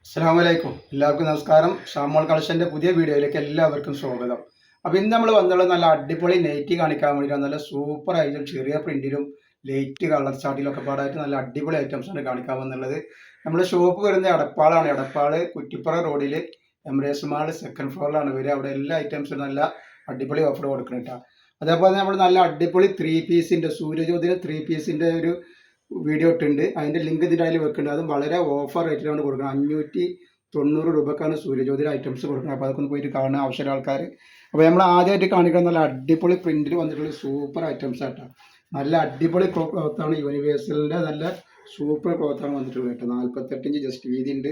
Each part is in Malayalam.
അസ്സലാമലൈക്കും. എല്ലാവർക്കും നമസ്കാരം. ഷാമോൾ കളക്ഷൻ്റെ പുതിയ വീഡിയോയിലേക്ക് എല്ലാവർക്കും സ്വാഗതം. അപ്പോൾ ഇന്ന് നമ്മൾ വന്നുള്ളത് നല്ല അടിപൊളി നൈറ്റി കാണിക്കാൻ വേണ്ടിയിട്ടാണ്. നല്ല സൂപ്പർ ഐറ്റം, ചെറിയ പ്രിന്റിലും ലൈറ്റ് കളർ ചാർട്ടിലും ഒക്കെ പാടായിട്ട് നല്ല അടിപൊളി ഐറ്റംസാണ് കാണിക്കാൻ വന്നുള്ളത്. നമ്മുടെ ഷോപ്പ് വരുന്നത് എടപ്പാളാണ്. എടപ്പാള് കുറ്റിപ്പുറ റോഡിൽ എംറേസ് മാൾ സെക്കൻഡ് ഫ്ലോറിലാണ് വരിക. അവിടെ എല്ലാ ഐറ്റംസും നല്ല അടിപൊളി ഓഫർ കൊടുക്കണം കേട്ടോ. അതേപോലെ നമ്മൾ നല്ല അടിപൊളി 3 പീസിൻ്റെ സൂര്യജ്യോതിയുടെ 3 പീസിൻ്റെ ഒരു വീഡിയോ ഇട്ടുണ്ട്. അതിൻ്റെ ലിങ്ക് ഇതിൻ്റെ അതിൽ വെക്കുന്നുണ്ട്. അതും വളരെ ഓഫർ റേറ്റിലാണ് കൊടുക്കുന്നത്. 590 രൂപക്കാണ് സൂര്യജ്യോതിയുടെ ഐറ്റംസ് കൊടുക്കുന്നത്. അപ്പോൾ അതൊക്കെ ഒന്ന് പോയിട്ട് കാണുന്ന ആവശ്യമുള്ള ആൾക്കാർ. അപ്പോൾ നമ്മൾ ആദ്യമായിട്ട് കാണിക്കുന്ന നല്ല അടിപൊളി പ്രിന്റിൽ വന്നിട്ടുള്ള സൂപ്പർ ഐറ്റംസ് ആട്ടോ. നല്ല അടിപൊളി ക്ലോത്താണ്. യൂണിവേഴ്സലിൻ്റെ നല്ല സൂപ്പർ ക്ലോത്താണ് വന്നിട്ടുള്ളത് കേട്ടോ. 48 ഇഞ്ച് ജസ്റ്റ് വീതി ഉണ്ട്,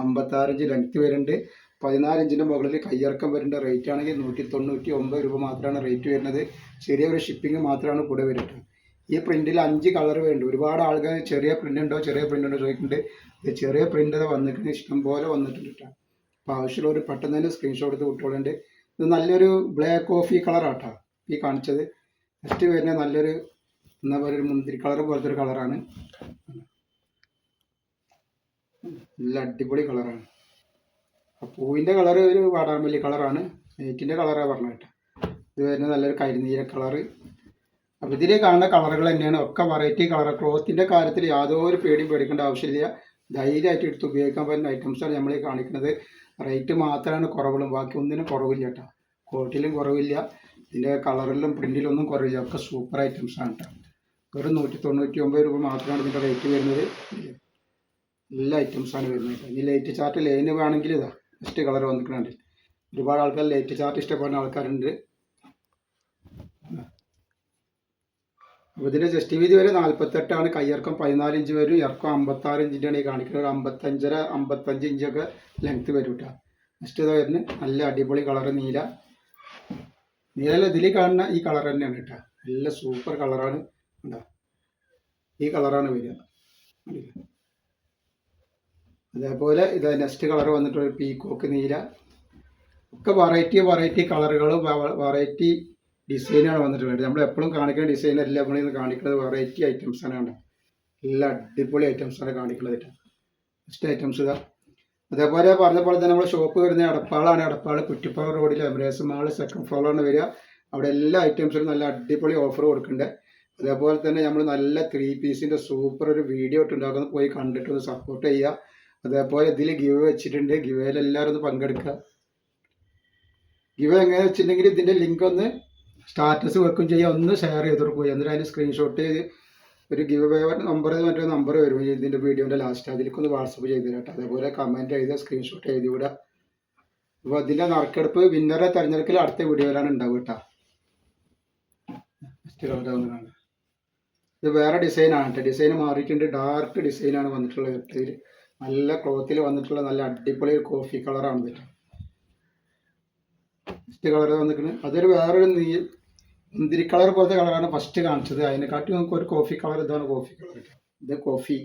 56 ഇഞ്ച് ലെങ്ത് വരുന്നുണ്ട്, 14 ഇഞ്ചിൻ്റെ മുകളിൽ കയ്യിറക്കം വരുന്നുണ്ട്. റേറ്റ് ആണെങ്കിൽ 199 രൂപ മാത്രമാണ് റേറ്റ് വരുന്നത്. ചെറിയൊരു ഷിപ്പിംഗ് മാത്രമാണ് കൂടെ വരുന്നത്. ഈ പ്രിന്റിൽ 5 കളർ വേണ്ട. ഒരുപാട് ആൾക്കാർ ചെറിയ പ്രിന്റ് ഉണ്ടോ ചോദിക്കുന്നുണ്ട്. ഇത് ചെറിയ പ്രിന്റ് വന്നിട്ടുണ്ട്, ഇഷ്ടം പോലെ വന്നിട്ടുണ്ട് കേട്ടോ. അപ്പോൾ ആവശ്യമുള്ളവർ പെട്ടെന്ന് തന്നെ സ്ക്രീൻഷോട്ട് എടുത്ത് വിട്ടോളുണ്ട്. ഇത് നല്ലൊരു ബ്ലാക്ക് കോഫി കളറാട്ടോ ഈ കാണിച്ചത്. നെക്സ്റ്റ് വരുന്ന നല്ലൊരു എന്താ പറയുക, ഒരു മുന്തിരി കളർ പോലത്തെ ഒരു കളറാണ്. നല്ല അടിപൊളി കളറാണ്. പൂവിൻ്റെ കളർ ഒരു വാടാമല്ലി കളറാണ്. നെയ്റ്റിൻ്റെ കളറാണ് പറഞ്ഞ കേട്ടോ. ഇത് വരുന്നത് നല്ലൊരു കരിനീല കളറ്. അപ്പോൾ ഇതിൽ കാണുന്ന കളറുകൾ തന്നെയാണ്, ഒക്കെ വെറൈറ്റി കളർ. ക്ലോത്തിൻ്റെ കാര്യത്തിൽ യാതൊരു പേടിയും പേടിക്കേണ്ട ആവശ്യമില്ല. ധൈര്യമായിട്ട് എടുത്ത് ഉപയോഗിക്കാൻ പറ്റുന്ന ഐറ്റംസാണ് നമ്മൾ ഈ കാണിക്കുന്നത്. റേറ്റ് മാത്രമാണ് കുറവുള്ളൂ, ബാക്കി ഒന്നിനും കുറവില്ല കേട്ടോ. ക്വാളിറ്റിയിലും കുറവില്ല, ഇതിൻ്റെ കളറിലും പ്രിൻറ്റിലൊന്നും കുറവില്ല. ഒക്കെ സൂപ്പർ ഐറ്റംസാണ് കേട്ടോ. വെറും 199 രൂപ മാത്രമാണ് ഇതിൻ്റെ റേറ്റ് വരുന്നത്. എല്ലാ ഐറ്റംസാണ് വരുന്നത് കേട്ടോ. ഇനി ലൈറ്റ് ചാർട്ട് ലൈന് വേണമെങ്കിൽ ഇതാ ഫസ്റ്റ് കളർ വന്നിട്ടുണ്ട്. ഒരുപാട് ആൾക്കാർ ലൈറ്റ് ചാർട്ട് ഇഷ്ടപ്പെടുന്ന ആൾക്കാരുണ്ട്. അപ്പോൾ ഇതിൻ്റെ ജസ്റ്റ് വീതി വരെ 48ആണ്. കയ്യിറക്കം 14 ഇഞ്ച് വരും. ഇറക്കം 56 ഇഞ്ചിൻ്റെയാണ് ഈ കാണിക്കുന്നത്. 55 ഇഞ്ചൊക്കെ ലെങ്ത്ത് വരും കേട്ടോ. നെക്സ്റ്റ് ഇത് വരുന്നത് നല്ല അടിപൊളി കളർ നീല. ഇതിൽ കാണുന്ന ഈ കളർ തന്നെയാണ് കേട്ടോ. നല്ല സൂപ്പർ കളറാണ് കേട്ടോ. ഈ കളറാണ് വരിക. അതേപോലെ ഇത് നെക്സ്റ്റ് കളർ വന്നിട്ട് ഒരു പീക്കോക്ക് നീല. ഒക്കെ വെറൈറ്റി കളറുകളും വെറൈറ്റി ഡിസൈനാണ് വന്നിട്ടുള്ളത്. നമ്മൾ എപ്പോഴും കാണിക്കുന്ന ഡിസൈനല്ല നമ്മളിന്ന് കാണിക്കുന്നത്, വെറൈറ്റി ഐറ്റംസാണ് കണ്ടത്. നല്ല അടിപൊളി ഐറ്റംസാണ് കാണിക്കുന്നത് കേട്ടോ. നെക്സ്റ്റ് ഐറ്റംസ് ഇതാ. അതേപോലെ പറഞ്ഞ പോലെ തന്നെ നമ്മൾ ഷോപ്പ് വരുന്നത് എടപ്പാളാണ്. എടപ്പാൾ കുറ്റിപ്പുറ റോഡിൽ എംറേസ് മാൾ സെക്കൻഡ് ഫ്ലോറിലാണ് വരിക. അവിടെ എല്ലാ ഐറ്റംസിനും നല്ല അടിപൊളി ഓഫർ കൊടുക്കുന്നുണ്ട്. അതേപോലെ തന്നെ നമ്മൾ നല്ല 3 പീസിൻ്റെ സൂപ്പർ ഒരു വീഡിയോ ഇട്ടുണ്ടാക്കുന്നത്, പോയി കണ്ടിട്ടൊന്ന് സപ്പോർട്ട് ചെയ്യുക. അതേപോലെ ഇതിൽ ഗിവ് വെച്ചിട്ടുണ്ട്. ഗിവേയിൽ എല്ലാവരും ഒന്ന് പങ്കെടുക്കുക. ഗിവ് എങ്ങനെ വെച്ചിട്ടുണ്ടെങ്കിൽ ഇതിൻ്റെ ലിങ്ക് ഒന്ന് സ്റ്റാറ്റസ് വെക്കും ചെയ്യുക, ഒന്ന് ഷെയർ ചെയ്തിട്ട് പോയി. എന്നിട്ട് അതിന് സ്ക്രീൻഷോട്ട് ഒരു ഗിവ് അവേ മറ്റേ നമ്പർ വരും ഇതിൻ്റെ വീഡിയോൻ്റെ ലാസ്റ്റ്, അതിലേക്കൊന്ന് വാട്സപ്പ് ചെയ്ത് തരാം. അതേപോലെ കമൻറ്റ് ചെയ്ത് സ്ക്രീൻഷോട്ട് എഴുതി വിടുക. അപ്പോൾ അതിൻ്റെ നറുക്കെടുപ്പ് വിന്നറെ തിരഞ്ഞെടുക്കൽ അടുത്ത വീഡിയോയിലാണ് ഉണ്ടാവുക കേട്ടോ. ഇത് വേറെ ഡിസൈനാണ് കേട്ടോ. ഡിസൈൻ മാറിയിട്ടുണ്ട്, ഡാർക്ക് ഡിസൈനാണ് വന്നിട്ടുള്ളത്. ഇതിൽ നല്ല ക്ലോത്തിൽ വന്നിട്ടുള്ള നല്ല അടിപൊളി കോഫി കളറാണ് കേട്ടോ. ഫസ്റ്റ് കളർ വന്നിട്ടുണ്ട് അതൊരു വേറൊരു മുന്തിരി കളർ പോലത്തെ കളറാണ് ഫസ്റ്റ് കാണിച്ചത്. അതിനെക്കാട്ടി നമുക്ക് ഒരു കോഫി കളർ, ഇതാണ് കോഫി കളർ. ഇത് കോഫി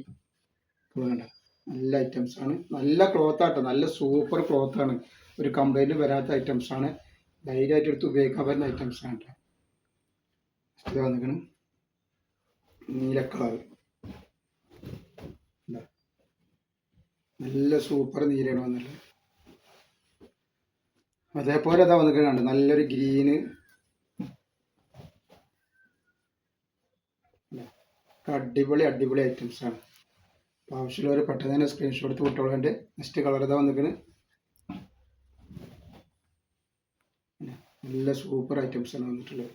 വേണ്ട. നല്ല ഐറ്റംസാണ്, നല്ല ക്ലോത്താട്ടോ. നല്ല സൂപ്പർ ക്ലോത്താണ്, ഒരു കംപ്ലൈൻറ്റ് വരാത്ത ഐറ്റംസാണ്. ധൈര്യമായിട്ട് എടുത്ത് ഉപയോഗിക്കാൻ പറ്റുന്ന ഐറ്റംസാണ് കേട്ടോ. ഇത് വന്നിക്കണം നീല കളർ. നല്ല സൂപ്പർ നീലയാണ് വന്നിട്ടുള്ളത്. അതേപോലെ അതാ വന്നിട്ടുണ്ട് നല്ലൊരു ഗ്രീന്. അടിപൊളി ഐറ്റംസാണ്. അപ്പോൾ ആവശ്യമുള്ളവർ പെട്ടെന്ന് തന്നെ സ്ക്രീൻഷോട്ട് എടുത്ത് വിട്ടോളുണ്ട്. നെക്സ്റ്റ് കളർ ഇതാ വന്നിരിക്കുന്നത് നല്ല സൂപ്പർ ഐറ്റംസാണ് വന്നിട്ടുള്ളത്.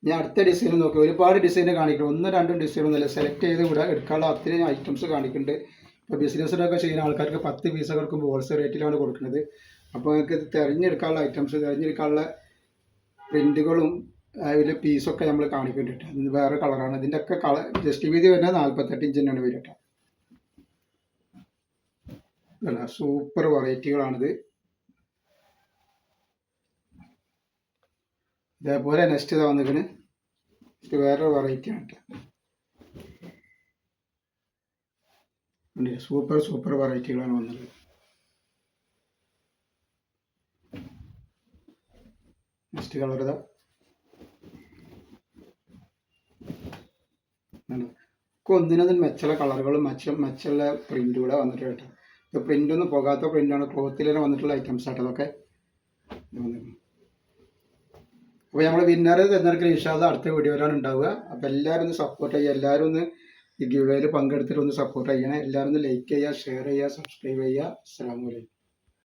ഞാൻ അടുത്ത ഡിസൈൻ നോക്കി, ഒരുപാട് ഡിസൈൻ കാണിക്കണം. 1-2 ഡിസൈനൊന്നുമില്ല, സെലക്ട് ചെയ്ത് ഇവിടെ എടുക്കാനുള്ള അത്രയും ഐറ്റംസ് കാണിക്കുന്നുണ്ട്. ഇപ്പോൾ ബിസിനസ്സിലൊക്കെ ചെയ്യുന്ന ആൾക്കാർക്ക് 10 പീസൊക്കെ എടുക്കുമ്പോൾ ഹോൾസെയിൽ റേറ്റിലാണ് കൊടുക്കുന്നത്. അപ്പോൾ നിങ്ങൾക്ക് ഇത് തിരഞ്ഞെടുക്കാനുള്ള ഐറ്റംസ്, തിരഞ്ഞെടുക്കാനുള്ള പ്രിൻറ്റുകളും അതിൽ പീസൊക്കെ നമ്മൾ കാണിക്കുന്നുണ്ട്. ഇത് വേറെ കളറാണ്. ഇതിൻ്റെ ഒക്കെ കളർ ജസ്റ്റ് വീതി വരുന്നത് 48 ഇഞ്ച് തന്നെയാണ് വരിക കേട്ടോ. സൂപ്പർ വെറൈറ്റികളാണിത്. ഇതേപോലെ നെക്സ്റ്റ് ഇതാ വന്നിരിക്കുന്നത് ഇത് വേറൊരു വെറൈറ്റിയാണ് കേട്ടോ. സൂപ്പർ വെറൈറ്റികളാണ് വന്നത്. നെക്സ്റ്റ് കളർ ഇതാ. ഒന്നിനൊന്നും മെച്ചുള്ള കളറുകളും മെച്ചുള്ള പ്രിന്റുകൂടെ വന്നിട്ട് കേട്ടോ. ഇത് പ്രിൻ്റൊന്നും പോകാത്ത പ്രിൻ്റാണ്, ക്ലോത്തിൽ വന്നിട്ടുള്ള ഐറ്റംസ് ആട്ടോ അതൊക്കെ. അപ്പോൾ നമ്മൾ വിന്നർ തിരഞ്ഞെടുക്കുന്ന ഇൻഷാല്ലാ അടുത്ത വീഡിയോയിലാണ് ഉണ്ടാവുക. അപ്പോൾ എല്ലാവരും ഒന്ന് സപ്പോർട്ട് ചെയ്യുക, എല്ലാവരും ഒന്ന് ഈ ഗിവ് അവേയിൽ പങ്കെടുത്തിട്ട് ഒന്ന് സപ്പോർട്ട് ചെയ്യണേ. എല്ലാവരും ഒന്ന് ലൈക്ക് ചെയ്യുക, ഷെയർ ചെയ്യുക, സബ്സ്ക്രൈബ് ചെയ്യുക. അസ്സലാമു അലൈക്കും.